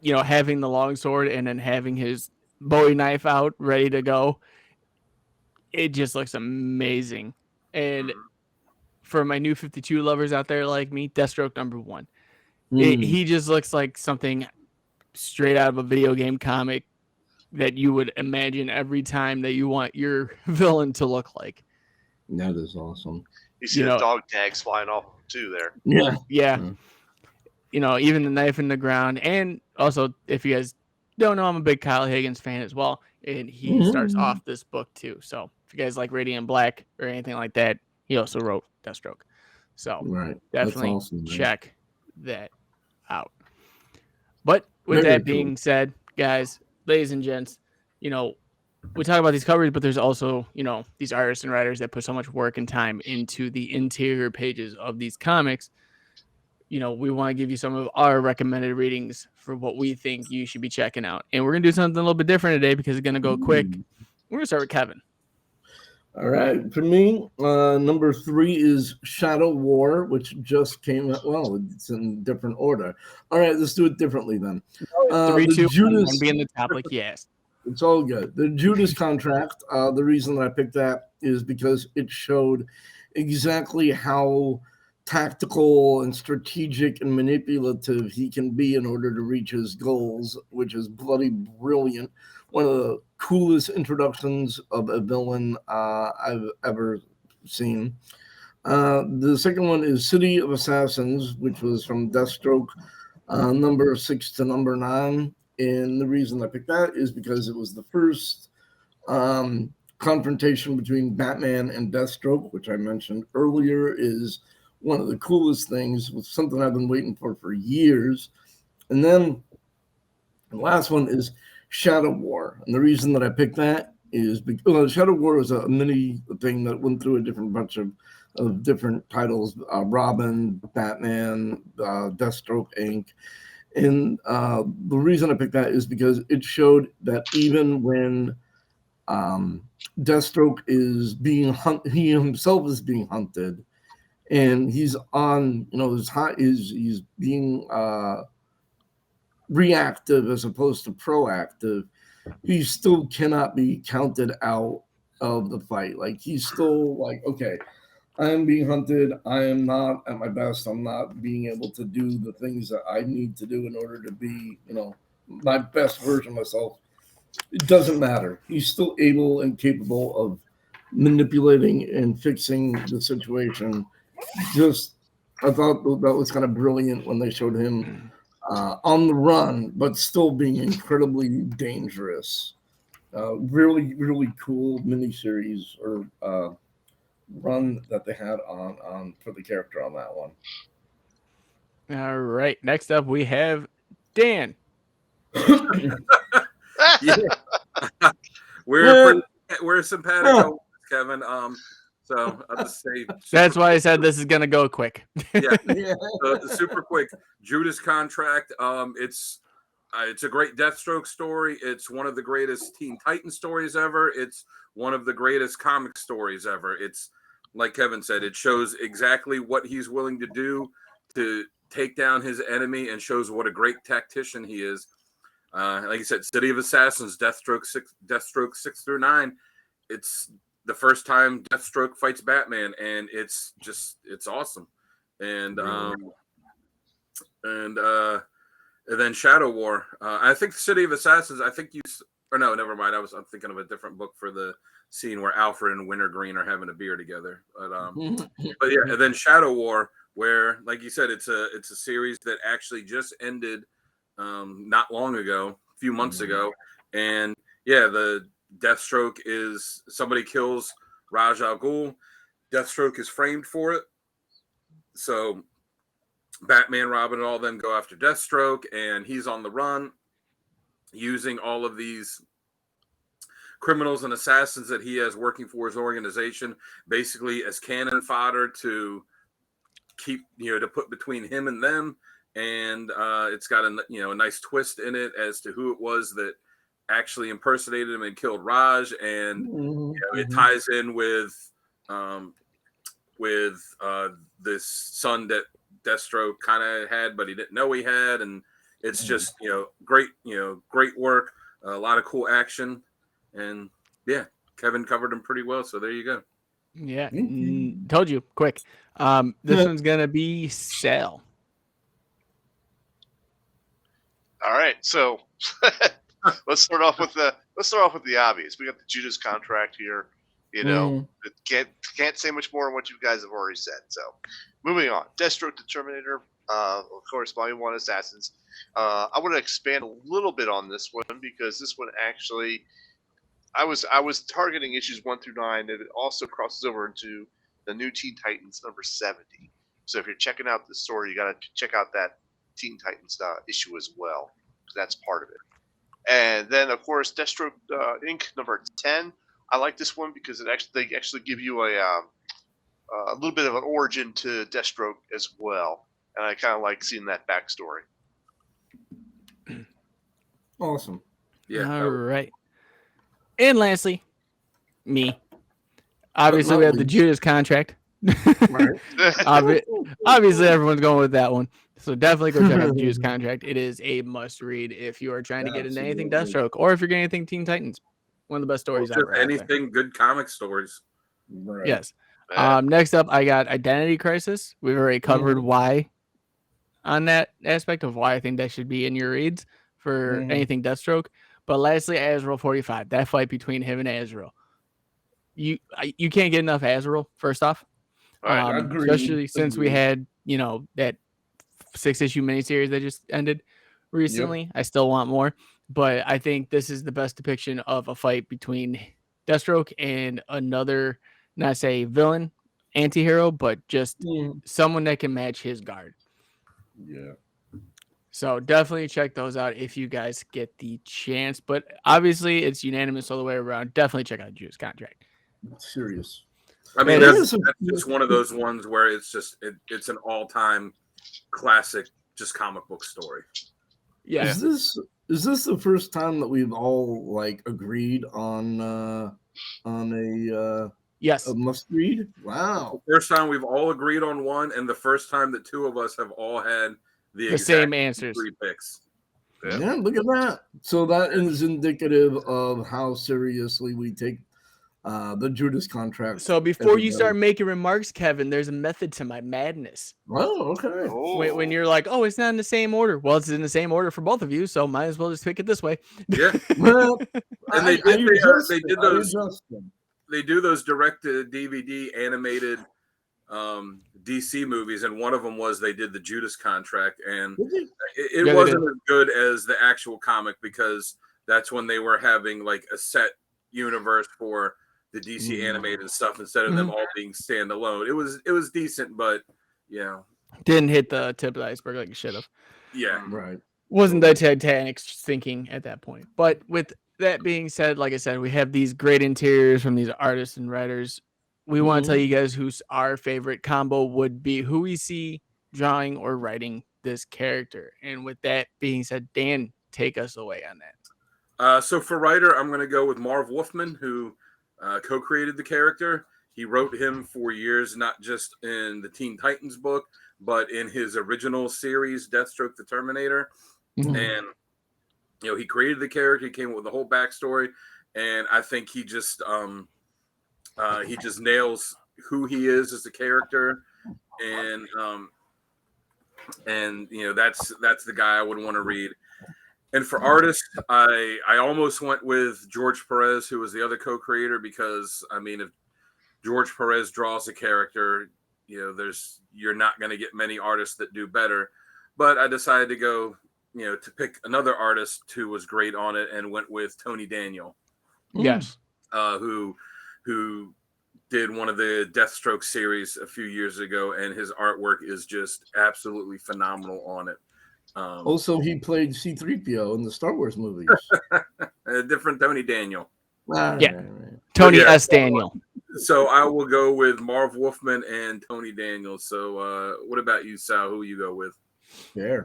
you know, having the long sword and then having his Bowie knife out ready to go, it just looks amazing. And for my new 52 lovers out there like me, Deathstroke #1. He just looks like something straight out of a video game comic that you would imagine every time that you want your villain to look like. That is awesome. You see the dog tags flying off too there. Yeah. You know, even the knife in the ground. And also, if you guys don't know, I'm a big Kyle Higgins fan as well. And he starts off this book too. So if you guys like Radiant Black or anything like that, he also wrote Deathstroke. So definitely awesome, check that out. But with that being said, guys, ladies and gents, you know, we talk about these covers, but there's also, these artists and writers that put so much work and time into the interior pages of these comics. We want to give you some of our recommended readings for what we think you should be checking out. And we're going to do something a little bit different today because it's going to go quick. We're going to start with Kevin. All right. For me, number 3 is Shadow War, which just came out. Well, it's in different order. All right, let's do it differently then. 3, 2, Judas, 1, be in the top like yes. It's all good. The Judas contract, the reason that I picked that is because it showed exactly how tactical and strategic and manipulative he can be in order to reach his goals, which is bloody brilliant. One of the coolest introductions of a villain I've ever seen. The second one is City of Assassins, which was from Deathstroke, number 6 to number 9. And the reason I picked that is because it was the first confrontation between Batman and Deathstroke, which I mentioned earlier, is one of the coolest things, with something I've been waiting for years. And then the last one is Shadow War. And the reason that I picked that is because Shadow War was a mini thing that went through a different bunch of different titles, Robin, Batman, Deathstroke, Inc. And the reason I picked that is because it showed that even when Deathstroke is being hunted, he himself is being hunted, and he's on, he's being reactive as opposed to proactive. He still cannot be counted out of the fight. Like, he's still like, okay, I am being hunted. I am not at my best. I'm not being able to do the things that I need to do in order to be, my best version of myself. It doesn't matter. He's still able and capable of manipulating and fixing the situation. I thought that was kind of brilliant when they showed him on the run, but still being incredibly dangerous. Really, really cool miniseries or run that they had on for the character on that one. All right. Next up, we have Dan. Yeah. We're simpatico, Kevin. So I'll just say that's why I said this is gonna go quick. Yeah. Super quick. Judas contract. It's a great Deathstroke story. It's one of the greatest Teen Titans stories ever. It's one of the greatest comic stories ever. It's like Kevin said, it shows exactly what he's willing to do to take down his enemy and shows what a great tactician he is. Like you said, City of Assassins, Deathstroke 6 through 9. It's the first time Deathstroke fights Batman, and it's awesome. And then Shadow War. I think City of Assassins. No, never mind. I'm thinking of a different book for the scene where Alfred and Wintergreen are having a beer together. But yeah, and then Shadow War, where, like you said, it's a series that actually just ended not long ago, a few months ago, and yeah, the Deathstroke is somebody kills Ra's al Ghul. Deathstroke is framed for it, so Batman, Robin, and all of them go after Deathstroke, and he's on the run, using all of these criminals and assassins that he has working for his organization, basically as cannon fodder to keep, to put between him and them. And it's got a nice twist in it as to who it was that actually impersonated him and killed Raj, and it ties in with this son that Deathstroke kind of had, but he didn't know he had, and it's just great work, a lot of cool action, and yeah, Kevin covered them pretty well. So there you go. Yeah, told you quick. This one's gonna be Sal. All right, so let's start off with the obvious. We got the Judas contract here. Can't say much more on what you guys have already said. So, moving on. Deathstroke the Terminator, of course, Volume 1 Assassins. I want to expand a little bit on this one because this one actually, I was targeting issues 1 through 9, and it also crosses over into the new Teen Titans number 70. So if you're checking out this story, you got to check out that Teen Titans issue as well, because that's part of it. And then, of course, Deathstroke Inc. number 10. I like this one because they actually give you a little bit of an origin to Deathstroke as well. And I kind of like seeing that backstory. Awesome. Yeah. All right. And lastly, me. Obviously, we have the Judas contract. Right. Obviously, everyone's going with that one. So definitely go check out the Judas contract. It is a must read if you are trying to get into anything Deathstroke or if you're getting anything Teen Titans. One of the best stories ever. Anything good comic stories. Right. Yes. Next up, I got Identity Crisis. We've already covered why on that aspect of why I think that should be in your reads for anything Deathstroke. But lastly, Azrael 45. That fight between him and Azrael. You can't get enough Azrael, first off. Especially since we had, that 6-issue miniseries that just ended recently. Yep. I still want more. But I think this is the best depiction of a fight between Deathstroke and another, not say villain, anti-hero, but just someone that can match his guard. Yeah. So definitely check those out if you guys get the chance. But obviously, it's unanimous all the way around. Definitely check out Judas Contract. Serious. I mean, that's just one of those ones where it's just it's an all-time classic, just comic book story. Yeah. Is this the first time that we've all agreed on a yes, a must read? Wow. The first time we've all agreed on one, and the first time that two of us have all had the same answers. 3 picks. Yeah, look at that. So that is indicative of how seriously we take the Judas contract. So before you start making remarks, Kevin, there's a method to my madness. Oh, okay. When you're like, oh, it's not in the same order. Well, it's in the same order for both of you, so might as well just pick it this way. Yeah. Well, and they do those direct to DVD animated DC movies, and one of them was they did the Judas contract, and it wasn't as good as the actual comic because that's when they were having a set universe for the DC animated stuff instead of them all being standalone. It was decent, but didn't hit the tip of the iceberg like it should have. Yeah, right. Wasn't the Titanic thinking at that point. But with that being said, like I said, we have these great interiors from these artists and writers. We want to tell you guys who our favorite combo would be, who we see drawing or writing this character. And with that being said, Dan, take us away on that. So for writer, I'm going to go with Marv Wolfman, who co-created the character. He wrote him for years, not just in the Teen Titans book, but in his original series, Deathstroke the Terminator. And, he created the character. He came up with the whole backstory. And I think he just nails who he is as a character. And that's the guy I would want to read. And for artists, I almost went with George Perez, who was the other co-creator, because if George Perez draws a character, you're not going to get many artists that do better. But I decided to go, to pick another artist who was great on it, and went with Tony Daniel. Yes, who did one of the Deathstroke series a few years ago, and his artwork is just absolutely phenomenal on it. Also, he played C-3PO in the Star Wars movies. A different Tony Daniel. Right. Tony S. Daniel. So I will go with Marv Wolfman and Tony Daniel. So what about you, Sal? Who you go with?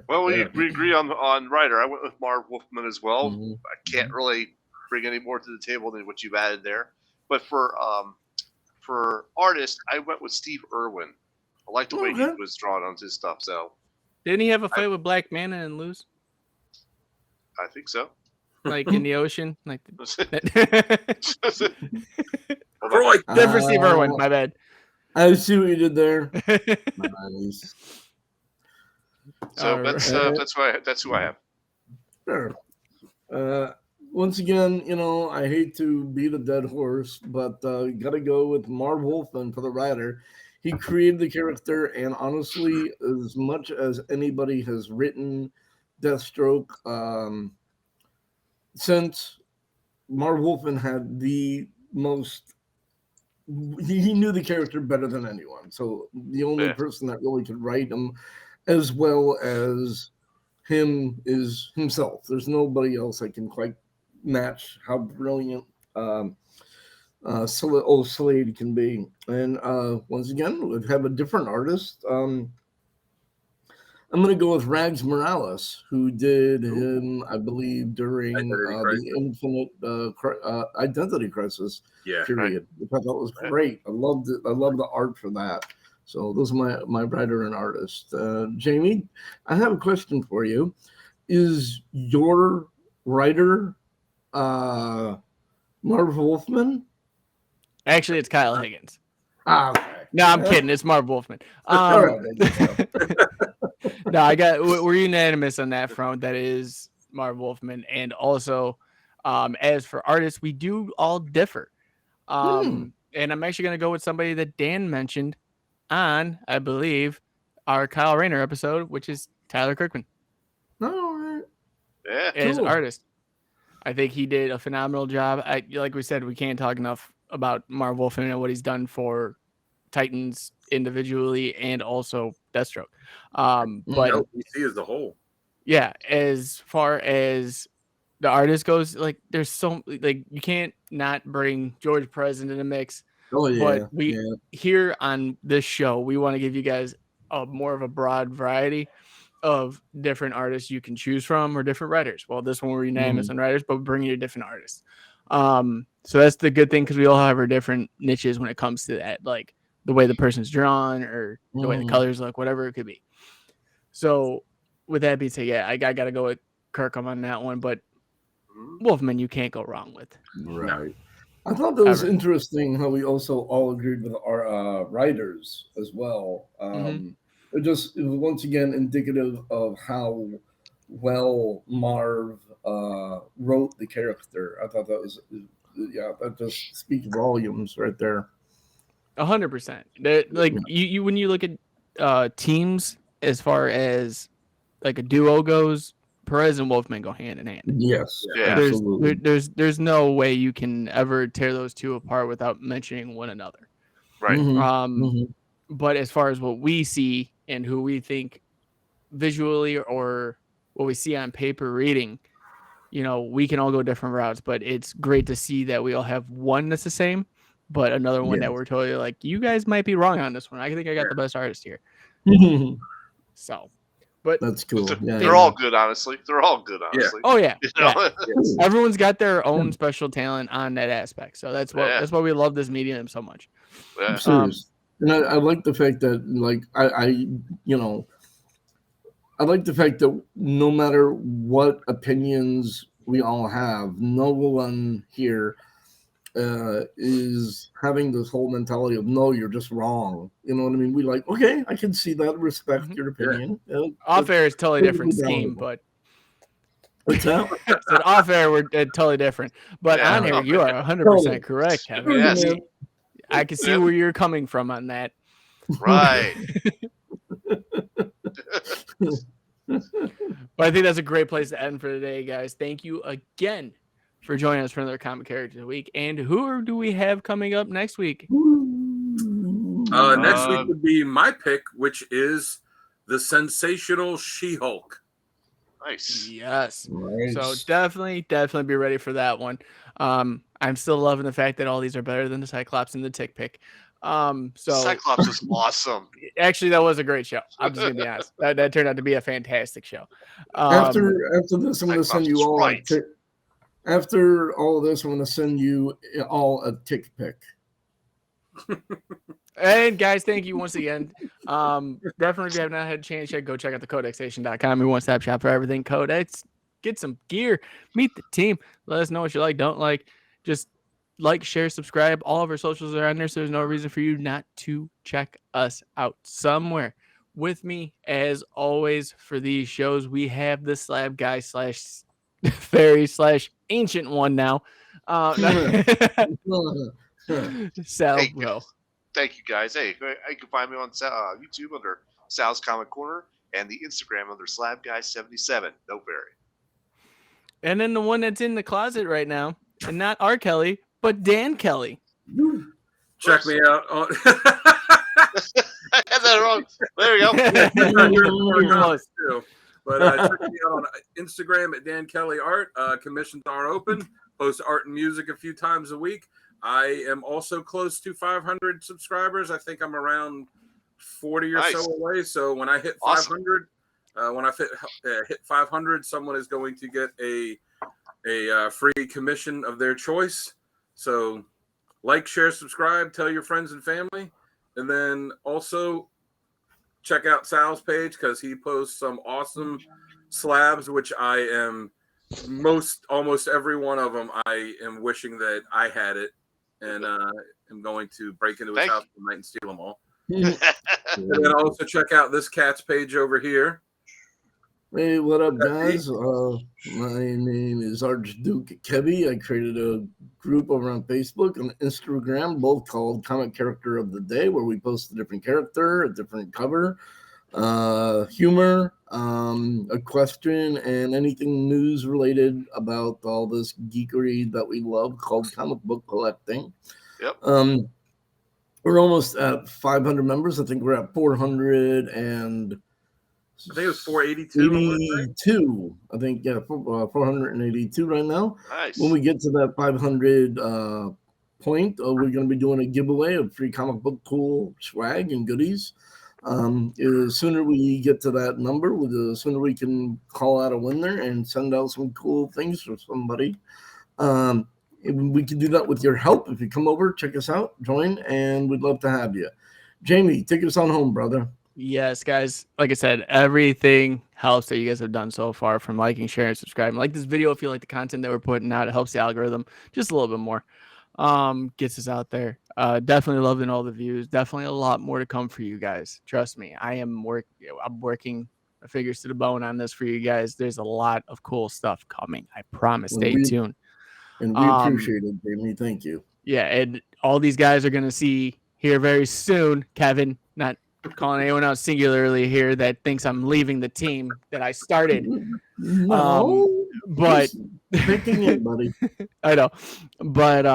Well, we agree on writer. I went with Marv Wolfman as well. I can't really bring any more to the table than what you've added there. But for artist, I went with Steve Irwin. I like the way he was drawn on his stuff. So didn't he have a fight with Black Manta and lose? I think so. Like in the ocean, like different Steve Irwin. My bad. I see what you did there. Nice. So that's who I have. Sure. Once again, I hate to beat a dead horse, but gotta go with Marv Wolfman for the writer. He created the character, and honestly, as much as anybody has written Deathstroke, since Marv Wolfman had the most, he knew the character better than anyone. So the only person that really could write him as well as him is himself. There's nobody else that can quite match how brilliant Slade can be. And once again, we have a different artist. I'm going to go with Rags Morales, who did him, I believe, during the Infinite Identity Crisis period, which I thought was great. I loved it. I love the art for that. So those are my writer and artist. Jamie, I have a question for you. Is your writer Marv Wolfman? Actually, it's Kyle Higgins. Okay. No, I'm kidding. It's Marv Wolfman. No, we're unanimous on that front. That is Marv Wolfman. And also, as for artists, we do all differ. And I'm actually going to go with somebody that Dan mentioned on, I believe, our Kyle Rayner episode, which is Tyler Kirkman. All right. Yeah. As artist. I think he did a phenomenal job. Like we said, we can't talk enough about Marv Wolfman and what he's done for Titans individually and also Deathstroke. But DC as a whole. Yeah, as far as the artist goes, like there's so like you can't not bring George Perez into the mix. Oh yeah. But we here on this show, we want to give you guys more of a broad variety of different artists you can choose from or different writers. Well, this one we're unanimous on writers, but bringing you different artists. So that's the good thing because we all have our different niches when it comes to that, like the way the person's drawn or the way the colors look, whatever it could be. So with that being said, I got to go with Kirkham on that one, but Wolfman you can't go wrong with. Right. I thought that was interesting how we also all agreed with our writers as well. It was once again indicative of how well Marv wrote the character. I thought that was, that just speaks volumes right there. 100%. Like you when you look at teams as far as like a duo goes, Perez and Wolfman go hand in hand. Yes, absolutely. There's no way you can ever tear those two apart without mentioning one another. Right. But as far as what we see and who we think visually or what we see on paper reading, we can all go different routes, but it's great to see that we all have one that's the same, but another one that we're totally like, you guys might be wrong on this one. I think I got the best artist here. So, but that's cool. They're all good, honestly. They're all good, honestly. Oh yeah. Everyone's got their own special talent on that aspect. So that's why we love this medium so much. And I like the fact that I like the fact that no matter what opinions we all have, no one here is having this whole mentality of, no, you're just wrong. You know what I mean? We like, okay, I can see that, respect your opinion. Off air is totally different scheme, but what's that? So off air we're totally different. But on here, you are 100% correct, Kevin. Yes. I can see where you're coming from on that. Right. But I think that's a great place to end for today, guys. Thank you again for joining us for another Comic Character of the Week. And who do we have coming up next week? Next week would be my pick, which is the sensational She-Hulk. Nice. Yes. Nice. So definitely be ready for that one. I'm still loving the fact that all these are better than the Cyclops and the Tick Pick. So Cyclops is awesome. Actually, that was a great show. I'm just gonna be honest. That turned out to be a fantastic show. After this, I'm gonna send you all. After all of this, I'm gonna send you all a Tick Pick. And guys, thank you once again. Definitely, if you have not had a chance yet, go check out the codexstation.com. We one-stop shop for everything Codex. Get some gear, meet the team. Let us know what you like, don't like. Just like, share, subscribe. All of our socials are on there, so there's no reason for you not to check us out somewhere. With me, as always, for these shows, we have the Slab Guy / Fairy / Ancient One now. Sal, thank you, guys. Hey, you can find me on YouTube under Sal's Comic Corner and the Instagram under Slab Guy 77. No Fairy. And then the one that's in the closet right now, and not R. Kelly, but Dan Kelly. Check me out. I had that wrong. There we go. But check me out on Instagram at Dan Kelly Art. Commissions are open. Post art and music a few times a week. I am also close to 500 subscribers. I think I'm around 40 or so away. So when I hit 500, when I hit 500, someone is going to get a free commission of their choice. So like, share, subscribe, tell your friends and family, and then also check out Sal's page because he posts some awesome slabs, which I am almost every one of them. I am wishing that I had it, and am going to break into his house tonight and steal them all. And then also check out this cat's page over here. Hey, what up, guys? My name is Archduke Kevy. I created a group over on Facebook and Instagram, both called Comic Character of the Day, where we post a different character, a different cover, humor, a question, and anything news related about all this geekery that we love called comic book collecting. Yep. We're almost at 500 members. I think we're at 400 and I think it was 482. 82. I think, yeah, 482 right now. Nice. When we get to that 500 point, we're going to be doing a giveaway of free comic book cool swag and goodies. The sooner we get to that number, the sooner we can call out a winner and send out some cool things for somebody. We can do that with your help. If you come over, check us out, join, and we'd love to have you. Jamie, take us on home, brother. Yes, guys. Like I said, everything helps that you guys have done so far, from liking, sharing, subscribing. Like this video if you like the content that we're putting out. It helps the algorithm just a little bit more. Gets us out there. Definitely loving all the views. Definitely a lot more to come for you guys. Trust me. I'm working my fingers to the bone on this for you guys. There's a lot of cool stuff coming. I promise. Stay tuned. And we appreciate it, Jamie. Thank you. Yeah, and all these guys are gonna see here very soon. Kevin, not calling anyone out singularly here that thinks I'm leaving the team that I started. No, but picking it, buddy. I know. But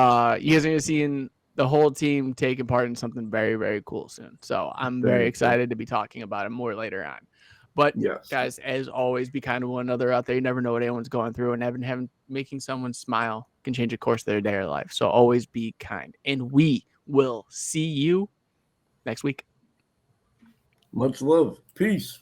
you guys are gonna see the whole team taking part in something very, very cool soon. So I'm very excited to be talking about it more later on. But yes, guys, as always, be kind to one another out there. You never know what anyone's going through, and making someone smile can change the course of their day or life. So always be kind. And we will see you next week. Much love. Peace.